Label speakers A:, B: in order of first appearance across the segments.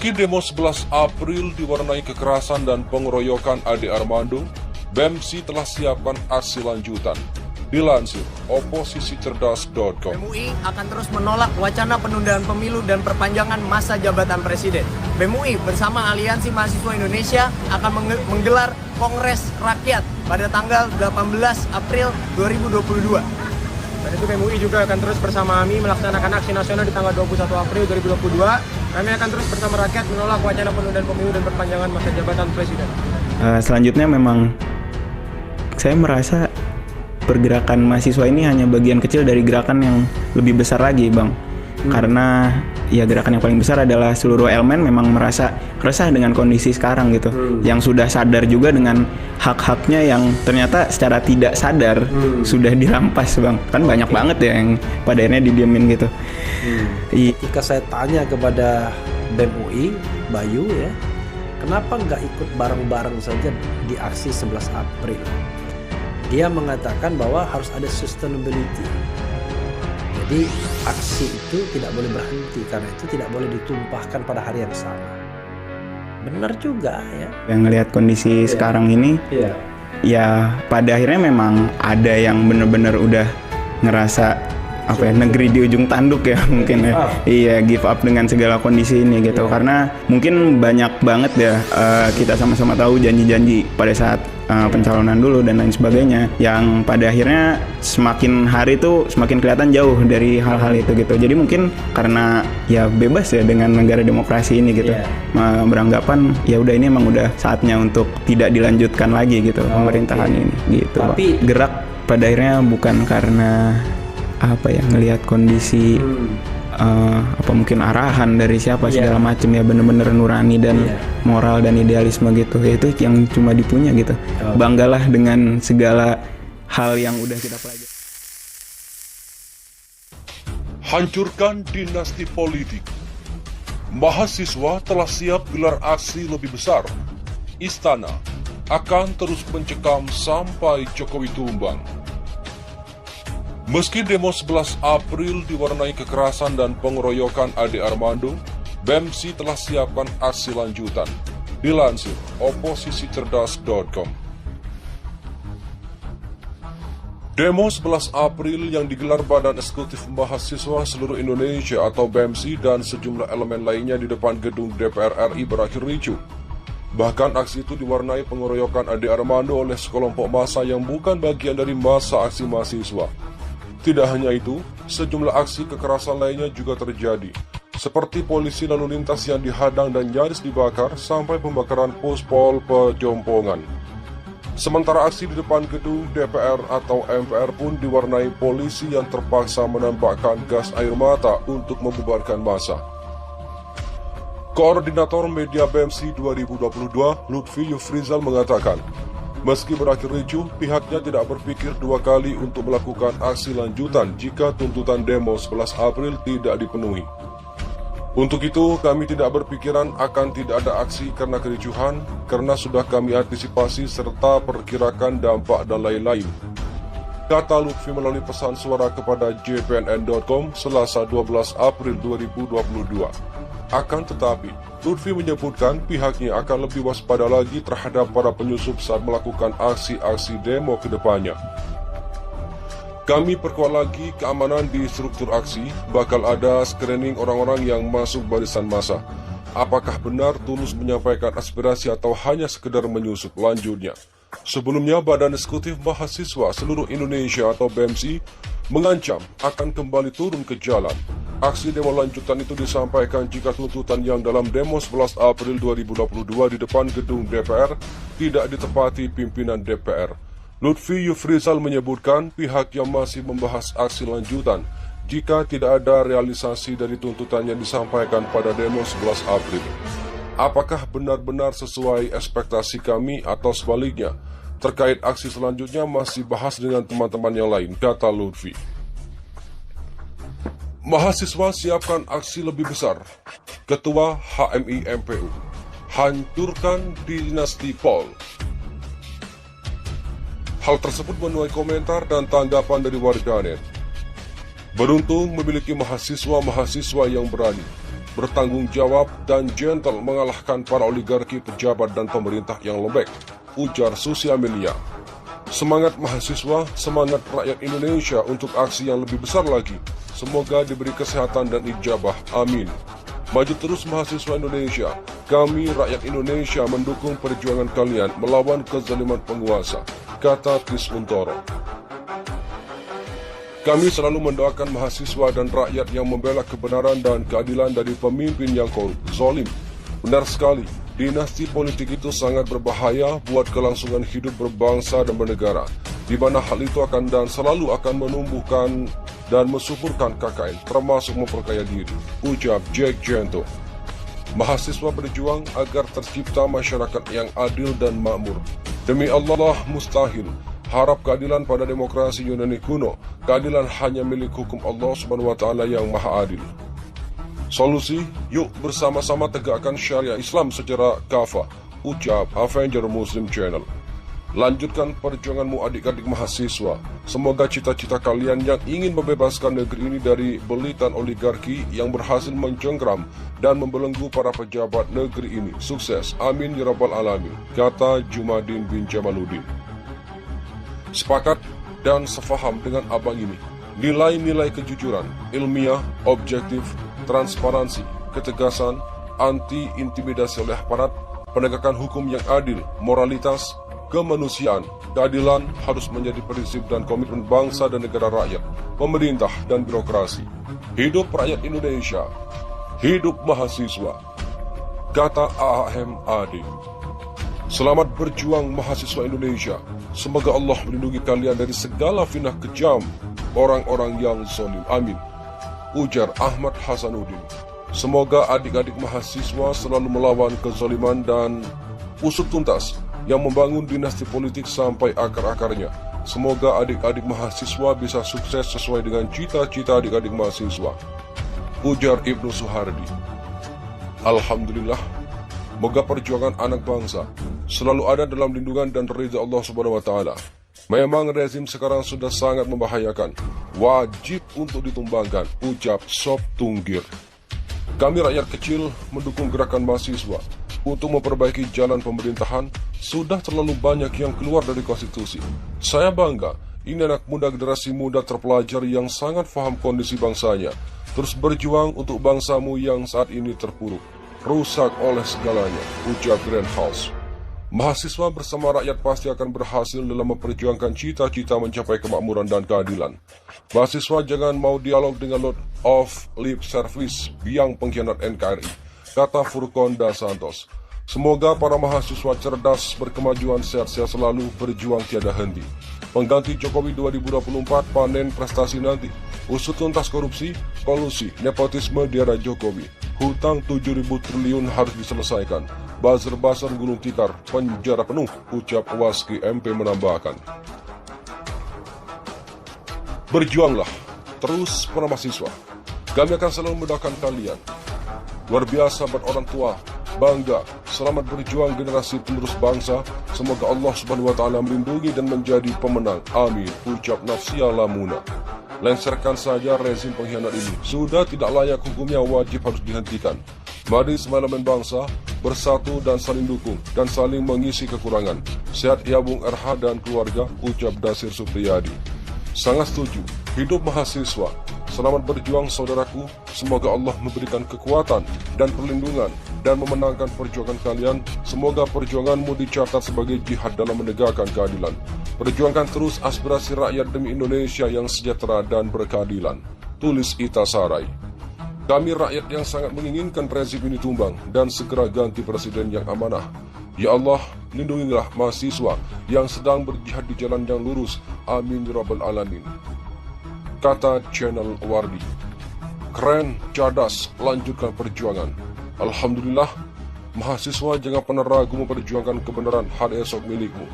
A: Meski demo 11 April diwarnai kekerasan dan pengeroyokan Ade Armando, BEMSI telah siapkan aksi lanjutan. Dilansir oposisicerdas.com.
B: BEM UI akan terus menolak wacana penundaan pemilu dan perpanjangan masa jabatan presiden. BEM UI bersama Aliansi Mahasiswa Indonesia akan menggelar Kongres Rakyat pada tanggal 18 April 2022.
C: Dan itu BEM UI juga akan terus bersama kami melaksanakan aksi nasional di tanggal 21 April 2022. Kami akan terus bersama rakyat menolak wacana penundaan pemilu dan perpanjangan masa jabatan presiden.
D: Selanjutnya memang saya merasa pergerakan mahasiswa ini hanya bagian kecil dari gerakan yang lebih besar lagi, Bang. Karena ya gerakan yang paling besar adalah seluruh elemen memang merasa resah dengan kondisi sekarang gitu. Yang sudah sadar juga dengan hak-haknya yang ternyata secara tidak sadar sudah dirampas, Bang. Kan banyak banget ya yang pada akhirnya didiemin gitu.
E: Ketika saya tanya kepada BEM UI, Bayu ya, kenapa nggak ikut bareng-bareng saja di aksi 11 April? Dia mengatakan bahwa harus ada sustainability. Jadi aksi itu tidak boleh berhenti karena itu tidak boleh ditumpahkan pada hari yang sama. Benar juga ya.
D: Yang ngelihat kondisi sekarang ini, ya pada akhirnya memang ada yang benar-benar udah ngerasa negeri di ujung tanduk ya mungkin ya. Iya, give up dengan segala kondisi ini gitu. Karena mungkin banyak banget ya kita sama-sama tahu janji-janji pada saat pencalonan dulu dan lain sebagainya yang pada akhirnya semakin hari tuh semakin kelihatan jauh dari hal-hal itu gitu. Jadi mungkin karena ya bebas ya dengan negara demokrasi ini gitu. Beranggapan ya udah ini emang udah saatnya untuk tidak dilanjutkan lagi gitu pemerintahan ini gitu. Tapi gerak pada akhirnya bukan karena ngelihat kondisi mungkin arahan dari siapa segala macam ya, bener-bener nurani dan moral dan idealisme gitu ya, itu yang cuma dipunya gitu. Banggalah dengan segala hal yang udah kita pelajari.
A: Hancurkan dinasti politik. Mahasiswa telah siap gelar aksi lebih besar. Istana akan terus mencekam sampai Jokowi tumbang. Meski demo 11 April diwarnai kekerasan dan pengeroyokan Ade Armando, BEMSI telah siapkan aksi lanjutan. Dilansir oposisicerdas.com. Demo 11 April yang digelar Badan Eksekutif Mahasiswa Seluruh Indonesia atau BEMSI dan sejumlah elemen lainnya di depan gedung DPR RI berakhir ricuh. Bahkan aksi itu diwarnai pengeroyokan Ade Armando oleh sekelompok massa yang bukan bagian dari massa aksi mahasiswa. Tidak hanya itu, sejumlah aksi kekerasan lainnya juga terjadi, seperti polisi lalu lintas yang dihadang dan nyaris dibakar sampai pembakaran pos Pol Pejompongan. Sementara aksi di depan gedung DPR atau MPR pun diwarnai polisi yang terpaksa menembakkan gas air mata untuk membubarkan massa. Koordinator Media BEMSI 2022, Lutfi Yufrizal mengatakan, meski berakhir ricuh, pihaknya tidak berpikir dua kali untuk melakukan aksi lanjutan jika tuntutan demo 11 April tidak dipenuhi. Untuk itu, kami tidak berpikiran akan tidak ada aksi karena kericuhan, karena sudah kami antisipasi serta perkirakan dampak dan lain-lain. Kata Lutfi melalui pesan suara kepada jpnn.com Selasa 12 April 2022. Akan tetapi, Lutfi menyebutkan pihaknya akan lebih waspada lagi terhadap para penyusup saat melakukan aksi-aksi demo ke depannya. Kami perkuat lagi keamanan di struktur aksi, bakal ada screening orang-orang yang masuk barisan massa. Apakah benar tulus menyampaikan aspirasi atau hanya sekedar menyusup, lanjutnya. Sebelumnya, Badan Eksekutif Mahasiswa Seluruh Indonesia atau BEMSI mengancam akan kembali turun ke jalan. Aksi demo lanjutan itu disampaikan jika tuntutan yang dalam demo 11 April 2022 di depan gedung DPR tidak ditepati pimpinan DPR. Lutfi Yufrizal menyebutkan pihaknya masih membahas aksi lanjutan jika tidak ada realisasi dari tuntutan yang disampaikan pada demo 11 April. Apakah benar-benar sesuai ekspektasi kami atau sebaliknya? Terkait aksi selanjutnya masih bahas dengan teman-teman yang lain, kata Lutfi. Mahasiswa siapkan aksi lebih besar. Ketua HMI MPU, hancurkan dinasti Pol. Hal tersebut menuai komentar dan tanggapan dari warganet. Beruntung memiliki mahasiswa-mahasiswa yang berani. bertanggung jawab dan gentle mengalahkan para oligarki, pejabat dan pemerintah yang lembek, ujar Susi Amelia. Semangat mahasiswa, semangat rakyat Indonesia untuk aksi yang lebih besar lagi. Semoga diberi kesehatan dan ijabah. Amin. Maju terus mahasiswa Indonesia. Kami rakyat Indonesia mendukung perjuangan kalian melawan kezaliman penguasa, kata Tis Untoro. Kami selalu mendoakan mahasiswa dan rakyat yang membela kebenaran dan keadilan dari pemimpin yang korup, zalim. Benar sekali, dinasti politik itu sangat berbahaya buat kelangsungan hidup berbangsa dan bernegara, di mana hal itu akan dan selalu akan menumbuhkan dan mensuburkan KKN, termasuk memperkaya diri, ujar Jack Gento. Mahasiswa berjuang agar tercipta masyarakat yang adil dan makmur. Demi Allah mustahil. Harap keadilan pada demokrasi Yunani kuno. Keadilan hanya milik hukum Allah Subhanahu wa Ta'ala yang Maha Adil. Solusi, yuk bersama-sama tegakkan syariah Islam secara kafah, ucap Avenger Muslim Channel. Lanjutkan perjuanganmu adik-adik mahasiswa. Semoga cita-cita kalian yang ingin membebaskan negeri ini dari belitan oligarki yang berhasil mencengkram dan membelenggu para pejabat negeri ini. Sukses, amin ya rabbal alamin, kata Jumadin bin Jamaluddin. Sepakat dan sefaham dengan abang ini. Nilai-nilai kejujuran, ilmiah, objektif, transparansi, ketegasan, anti-intimidasi oleh aparat, penegakan hukum yang adil, moralitas, kemanusiaan, keadilan harus menjadi prinsip dan komitmen bangsa dan negara rakyat, pemerintah dan birokrasi. Hidup rakyat Indonesia, hidup mahasiswa, kata AHMAD. Selamat berjuang mahasiswa Indonesia. Semoga Allah melindungi kalian dari segala fitnah kejam orang-orang yang zalim. Amin, ujar Ahmad Hasanuddin. Semoga adik-adik mahasiswa selalu melawan kezaliman dan usut tuntas yang membangun dinasti politik sampai akar-akarnya. Semoga adik-adik mahasiswa bisa sukses sesuai dengan cita-cita adik-adik mahasiswa, ujar Ibnu Suhardi. Alhamdulillah, moga perjuangan anak bangsa selalu ada dalam lindungan dan ridha Allah Subhanahu wa Ta'ala. Memang rezim sekarang sudah sangat membahayakan, wajib untuk ditumbangkan, ucap Sob Tunggir. Kami rakyat kecil mendukung gerakan mahasiswa untuk memperbaiki jalan pemerintahan. Sudah terlalu banyak yang keluar dari konstitusi. Saya bangga, ini anak muda generasi muda terpelajar yang sangat paham kondisi bangsanya. Terus berjuang untuk bangsamu yang saat ini terpuruk, rusak oleh segalanya, ujar Grand House. Mahasiswa bersama rakyat pasti akan berhasil dalam memperjuangkan cita-cita mencapai kemakmuran dan keadilan. Mahasiswa jangan mau dialog dengan Lord of Lip Service, biang pengkhianat NKRI, kata Furkonda Santos. Semoga para mahasiswa cerdas, berkemajuan, sehat-sehat selalu, berjuang tiada henti. Pengganti Jokowi 2024 panen prestasi nanti. Usut tuntas korupsi, kolusi, nepotisme di era Jokowi. Hutang 7.000 triliun harus diselesaikan. Buzzer-buzzer gulung tikar, penjara penuh, ucap Waski MP menambahkan. Berjuanglah terus para mahasiswa. Kami akan selalu mendoakan kalian. Luar biasa buat orang tua, bangga. Selamat berjuang generasi penerus bangsa. Semoga Allah Subhanahu wa Ta'ala melindungi dan menjadi pemenang. Amin, ucap Nafsia Lamuna. Lengserkan saja rezim pengkhianat ini. Sudah tidak layak hukumnya, wajib harus dihentikan. Mari semalaman bangsa bersatu dan saling dukung dan saling mengisi kekurangan. Sehat ya Bung RH dan keluarga, ucap Dasir Supriyadi. Sangat setuju. Hidup mahasiswa. Selamat berjuang saudaraku. Semoga Allah memberikan kekuatan dan perlindungan dan memenangkan perjuangan kalian. Semoga perjuanganmu dicatat sebagai jihad dalam menegakkan keadilan. Perjuangkan terus aspirasi rakyat demi Indonesia yang sejahtera dan berkeadilan. Tulis Ita Sarai. Kami rakyat yang sangat menginginkan rezim ini tumbang dan segera ganti presiden yang amanah. Ya Allah, lindungilah mahasiswa yang sedang berjihad di jalan yang lurus. Amin ya rabbal alamin, kata Channel Wardi. Keren, cerdas, lanjutkan perjuangan. Alhamdulillah, mahasiswa jangan pernah ragu memperjuangkan kebenaran hari esok milikmu.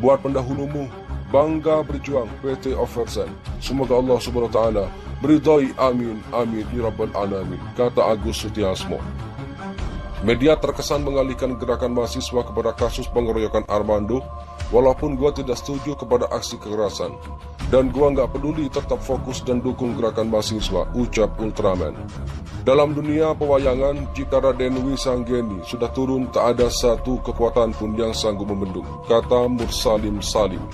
A: Buat pendahulumu, bangga berjuang PT Oversen. Semoga Allah Subhanahu wa Ta'ala beridhai, amin, amin, ya rabbal alamin, kata Agus Sutiasmo. Media terkesan mengalihkan gerakan mahasiswa kepada kasus pengeroyokan Armando, walaupun gua tidak setuju kepada aksi kekerasan. Dan gua nggak peduli, tetap fokus dan dukung gerakan mahasiswa, ucap Ultraman. Dalam dunia pewayangan, jika Raden Wisanggeni sudah turun, tak ada satu kekuatan pun yang sanggup membendung, kata Mursalim Salim.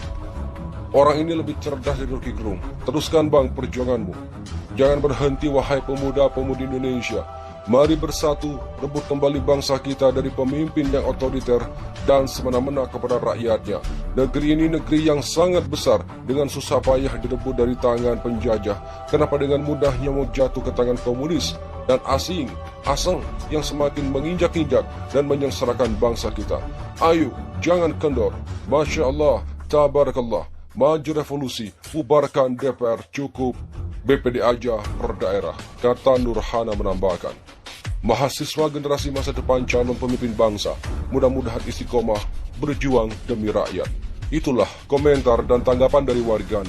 A: Orang ini lebih cerdas dari Rocky Gerung. Teruskan bang perjuanganmu. Jangan berhenti wahai pemuda-pemudi Indonesia. Mari bersatu, rebut kembali bangsa kita dari pemimpin yang otoriter dan semena-mena kepada rakyatnya. Negeri ini negeri yang sangat besar, dengan susah payah direbut dari tangan penjajah. Kenapa dengan mudahnya mau jatuh ke tangan komunis dan asing, yang semakin menginjak-injak dan menyengsarakan bangsa kita. Ayo, jangan kendor. Masya Allah, tabarakallah. Maju revolusi, bubarkan DPR, cukup BPD aja per daerah, kata Nurhana menambahkan. Mahasiswa generasi masa depan calon pemimpin bangsa, mudah-mudahan istiqomah berjuang demi rakyat. Itulah komentar dan tanggapan dari warganet.